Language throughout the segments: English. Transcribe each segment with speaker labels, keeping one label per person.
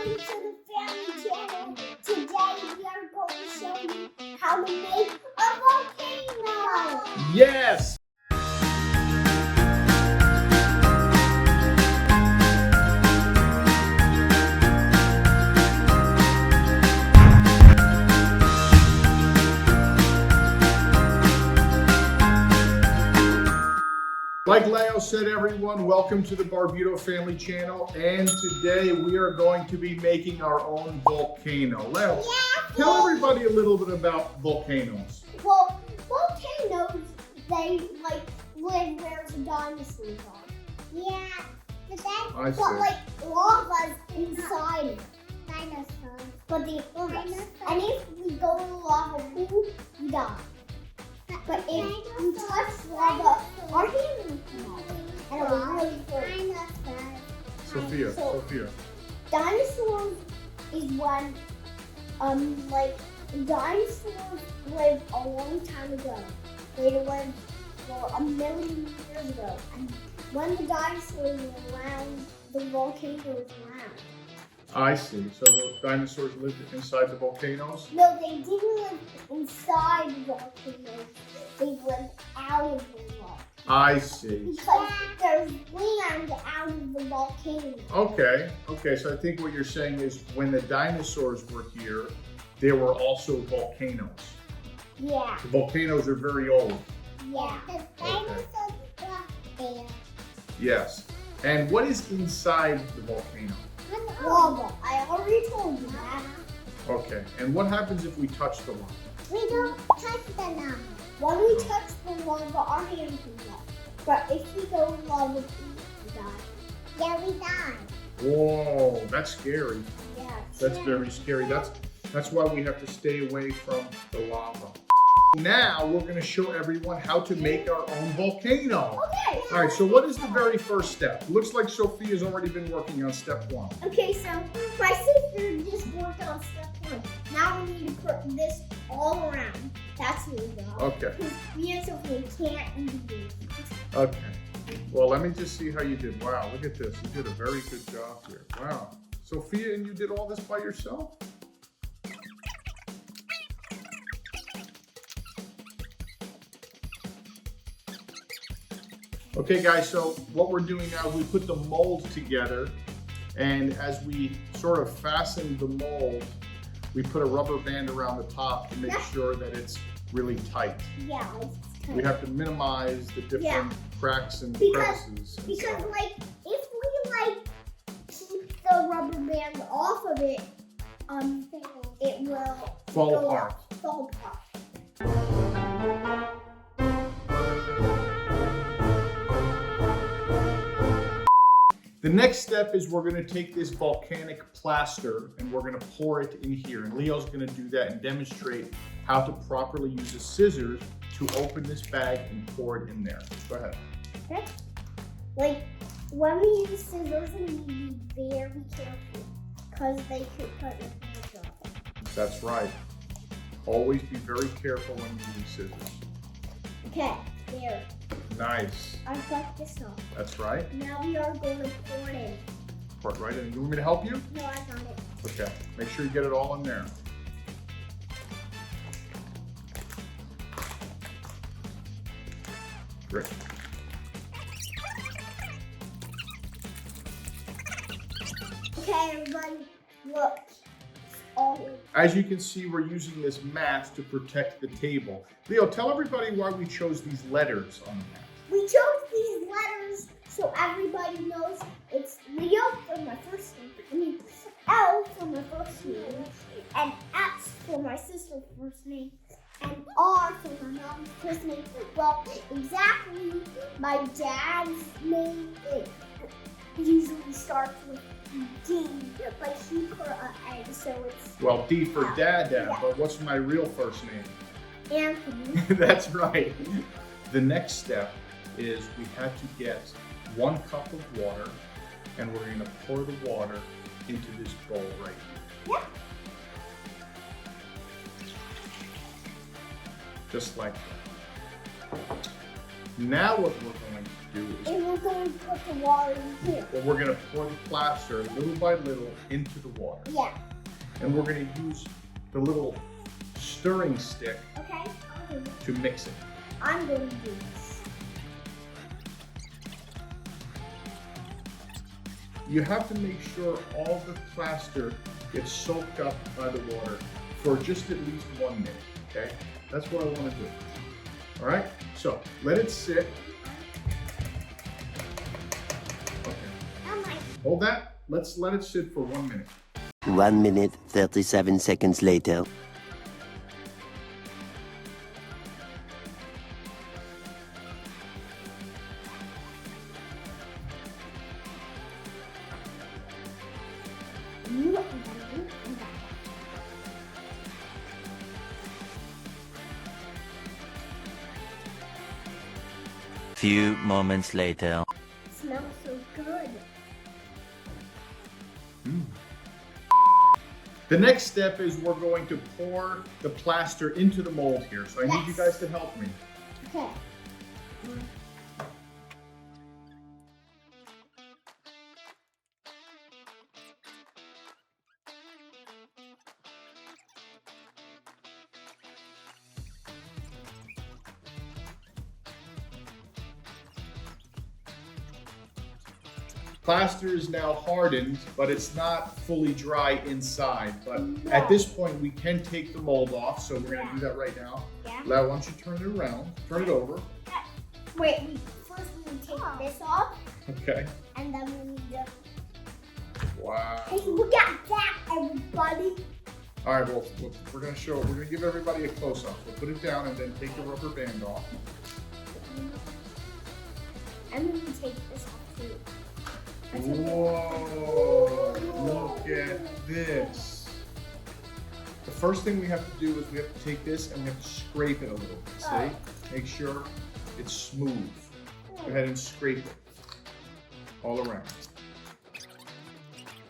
Speaker 1: Welcome to the family channel. Today we are going to show you how to make a volcano.
Speaker 2: Yes! Like Leo said, everyone, welcome to the Barbuto Family channel, and today we are going to be making our own volcano. Leo, tell everybody a little bit about volcanoes.
Speaker 1: Well, volcanoes, they live where the dinosaurs are. Yeah, but lava's inside it. Dinosaurs. But the and if we go in the lava pool, we die. But if you touch lava, our hands will come out, and it will really hurt.
Speaker 2: Sofia.
Speaker 1: Dinosaurs is when, dinosaurs lived a long time ago. They lived for 1 million years ago, and when the dinosaurs were around, the volcano was around.
Speaker 2: I see. So the dinosaurs lived inside the volcanoes?
Speaker 1: No, they didn't live inside the volcanoes. They lived out of the rock.
Speaker 2: I see.
Speaker 1: Because there's land out of the volcano.
Speaker 2: Okay, so I think what you're saying is when the dinosaurs were here, there were also volcanoes.
Speaker 1: Yeah.
Speaker 2: The volcanoes are very old.
Speaker 1: Yeah. The dinosaurs were there.
Speaker 2: Yes. And what is inside the volcano?
Speaker 1: Lava. I already told you that.
Speaker 2: Okay. And what happens if we touch the lava?
Speaker 1: We don't touch the lava. When we touch the lava, our hands come up. But if we go in lava, we die. Yeah, we die.
Speaker 2: Whoa, that's scary.
Speaker 1: Yeah.
Speaker 2: That's very scary. That's why we have to stay away from the lava. Now we're going to show everyone how to make our own volcano.
Speaker 1: Okay.
Speaker 2: All right, so what is the very first step? Looks like Sofia's already been working on step 1.
Speaker 1: Okay, so my sister just worked on step 1. Now we need to put this all around. That's what we got.
Speaker 2: Okay.
Speaker 1: Because me and Sophia can't even do it.
Speaker 2: Okay. Well, let me just see how you did. Wow, look at this. You did a very good job here. Wow. Sofia, and you did all this by yourself? Okay guys, so what we're doing now is we put the mold together, and as we sort of fasten the mold, we put a rubber band around the top to make sure that it's really tight.
Speaker 1: Yeah, it's tight.
Speaker 2: We have to minimize the different cracks and crevices.
Speaker 1: Because if we keep the rubber band off of it, it will
Speaker 2: fall apart. The next step is we're going to take this volcanic plaster and we're going to pour it in here. And Leo's going to do that and demonstrate how to properly use the scissors to open this bag and pour it in there. Go ahead.
Speaker 1: Okay. When we use scissors, we need to be very careful because they could cut your hands off.
Speaker 2: That's right. Always be very careful when you use scissors.
Speaker 1: Okay, there.
Speaker 2: Nice.
Speaker 1: I've got this off.
Speaker 2: That's right.
Speaker 1: Now we are going to pour it in.
Speaker 2: Pour it right in. You want me to help you?
Speaker 1: No, I got it.
Speaker 2: Okay. Make sure you get it all in there. Great.
Speaker 1: Okay, everybody, look.
Speaker 2: As you can see, we're using this mat to protect the table. Leo, tell everybody why we chose these letters on the mat.
Speaker 1: We chose these letters so everybody knows it's Leo for my first name, L for my first name, and S for my sister's first name, and R for my mom's first name. Well, exactly, my dad's name usually starts with D, but he put an N, so it's...
Speaker 2: Well, D for Dad, but what's my real first name?
Speaker 1: Anthony.
Speaker 2: That's right. The next step is we have to get 1 cup of water, and we're going to pour the water into this bowl right here.
Speaker 1: Yep.
Speaker 2: Just like that. Now what we're going to do is
Speaker 1: And we're going to put the water in here.
Speaker 2: well, we're going to pour the plaster little by little into the water.
Speaker 1: Yeah.
Speaker 2: And we're going to use the little stirring stick
Speaker 1: Okay.
Speaker 2: to mix it.
Speaker 1: I'm going to do this.
Speaker 2: You have to make sure all the plaster gets soaked up by the water for just at least 1 minute, okay? That's what I want to do. All right, so let it sit. Okay, hold that. Let's let it sit for 1 minute.
Speaker 3: 1 minute, 37 seconds later. Few moments later.
Speaker 1: It smells so good.
Speaker 2: The next step is we're going to pour the plaster into the mold here. So I need you guys to help me.
Speaker 1: Okay.
Speaker 2: Plaster is now hardened, but it's not fully dry inside. But at this point, we can take the mold off. So we're gonna do that right now.
Speaker 1: Yeah.
Speaker 2: Lau, why don't you turn it around? Turn it over.
Speaker 1: Wait, first we need to take this off,
Speaker 2: Okay.
Speaker 1: and then we need to.
Speaker 2: Wow.
Speaker 1: Hey, look at that, everybody!
Speaker 2: All right, well, we're gonna give everybody a close-up. We'll put it down and then take the rubber band off.
Speaker 1: And then we take this off too.
Speaker 2: Whoa, look at this. The first thing we have to do is we have to take this and we have to scrape it a little bit, see? Make sure it's smooth. Go ahead and scrape it all around.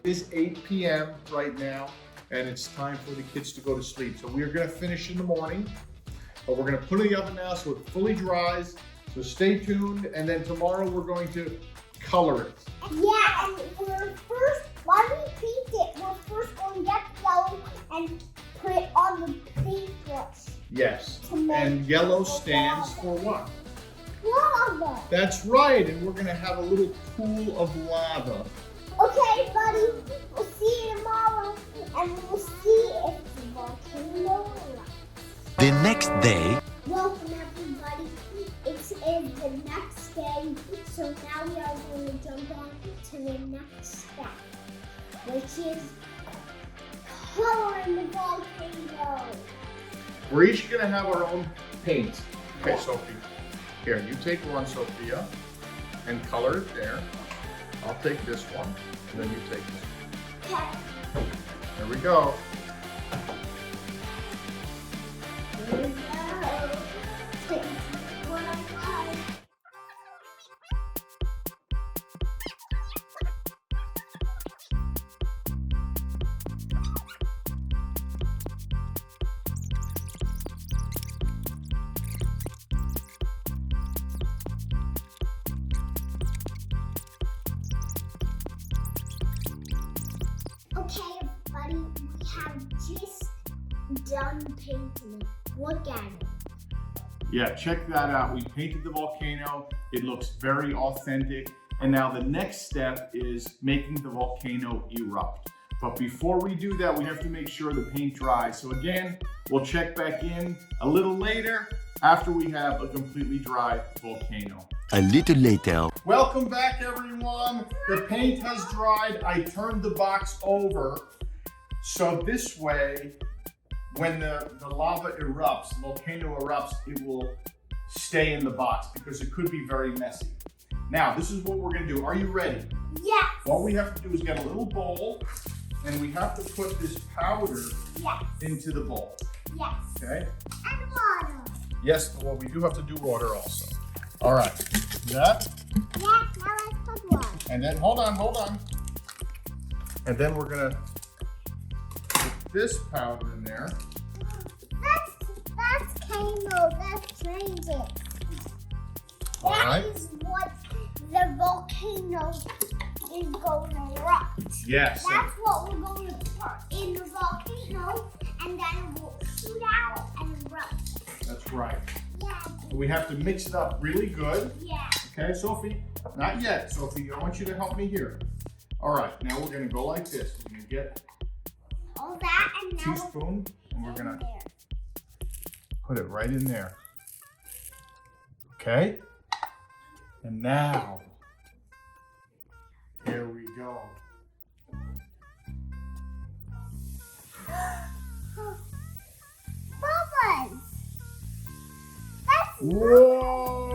Speaker 2: It is 8 p.m. right now, and it's time for the kids to go to sleep. So we are gonna finish in the morning, but we're gonna put it in the oven now so it fully dries. So stay tuned, and then tomorrow we're going to color it.
Speaker 1: Yeah, and while we paint it, we're first going to get yellow and put it on the paintbrush.
Speaker 2: Yes, and yellow stands for what?
Speaker 1: Lava.
Speaker 2: That's right, and we're gonna have a little pool of lava.
Speaker 1: Okay, buddy, we'll see you tomorrow, and we'll see if the volcano erupts.
Speaker 3: The next day.
Speaker 1: Welcome, everybody. It is the next day, so now we are going to jump on to the next step, which is coloring the volcano.
Speaker 2: We're each gonna have our own paint. Okay, Sophie. Here, you take one, Sophia, and color it there. I'll take this one, and then you take this one.
Speaker 1: Okay.
Speaker 2: There we go.
Speaker 1: Here we go. Take what I like. Okay, everybody, we have just done painting it. Look at it.
Speaker 2: Yeah, check that out. We painted the volcano. It looks very authentic. And now the next step is making the volcano erupt. But before we do that, we have to make sure the paint dries. So again, we'll check back in a little later after we have a completely dry volcano.
Speaker 3: A little later.
Speaker 2: Welcome back, everyone. The paint has dried. I turned the box over. So this way, when the lava erupts, the volcano erupts, it will stay in the box because it could be very messy. Now, this is what we're gonna do. Are you ready?
Speaker 1: Yes.
Speaker 2: What we have to do is get a little bowl, and we have to put this powder into the bowl.
Speaker 1: Yes.
Speaker 2: Okay?
Speaker 1: And water.
Speaker 2: Yes, well, we do have to do water also. All right. That.
Speaker 1: Yeah, now let's put water.
Speaker 2: And then, hold on. And then we're gonna put this powder in there.
Speaker 1: That's Kano. That's changing.
Speaker 2: Alright.
Speaker 1: That is what the volcano is going to erupt.
Speaker 2: Yes.
Speaker 1: That's what we're going to put in the volcano, and then it will shoot out and erupt.
Speaker 2: That's right.
Speaker 1: Yeah.
Speaker 2: We have to mix it up really good.
Speaker 1: Yeah.
Speaker 2: Okay, Sophie? Not yet, Sophie. I want you to help me here. All right, now we're gonna go like this. We're gonna get
Speaker 1: All that and
Speaker 2: a
Speaker 1: now
Speaker 2: teaspoon, and we're gonna
Speaker 1: there.
Speaker 2: put it right in there. Okay? And now, here we go.
Speaker 1: Bubbles. That's
Speaker 2: Whoa!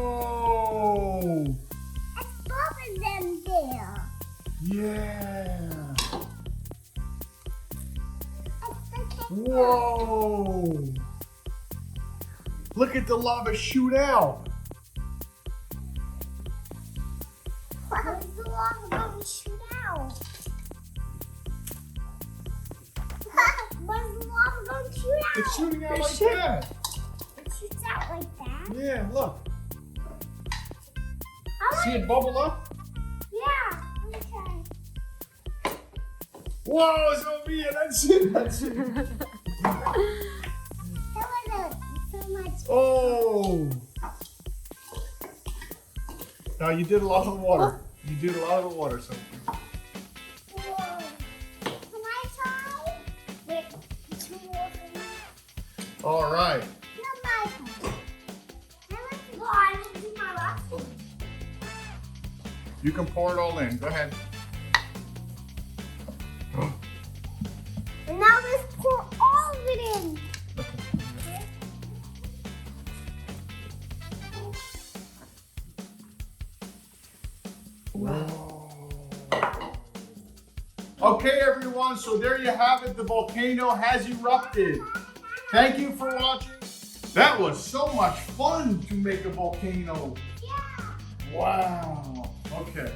Speaker 1: bubbles in there.
Speaker 2: Yeah!
Speaker 1: That's the
Speaker 2: Whoa! Look at the lava shoot out.
Speaker 1: Where's the lava going to shoot out? Where's the lava going to shoot out?
Speaker 2: It's shooting out
Speaker 4: It
Speaker 2: like
Speaker 4: should.
Speaker 2: that.
Speaker 1: It shoots out like that.
Speaker 2: Yeah, look.
Speaker 1: I
Speaker 2: See
Speaker 1: want
Speaker 2: it bubble up?
Speaker 1: Yeah. Okay.
Speaker 2: Whoa, Sophia, that's it. That's it.
Speaker 1: That was so much.
Speaker 2: Oh. Now you did a lot of water. You did a lot of water, Sophie.
Speaker 1: Whoa. Can I try? Wait. Two more for me.
Speaker 2: All right.
Speaker 1: No, my turn. I didn't do my last one.
Speaker 2: You can pour it all in. Go ahead.
Speaker 1: And now let's pour all of it in.
Speaker 2: Okay, everyone. So there you have it. The volcano has erupted. Thank you for watching. That was so much fun to make a volcano.
Speaker 1: Yeah.
Speaker 2: Wow. Okay.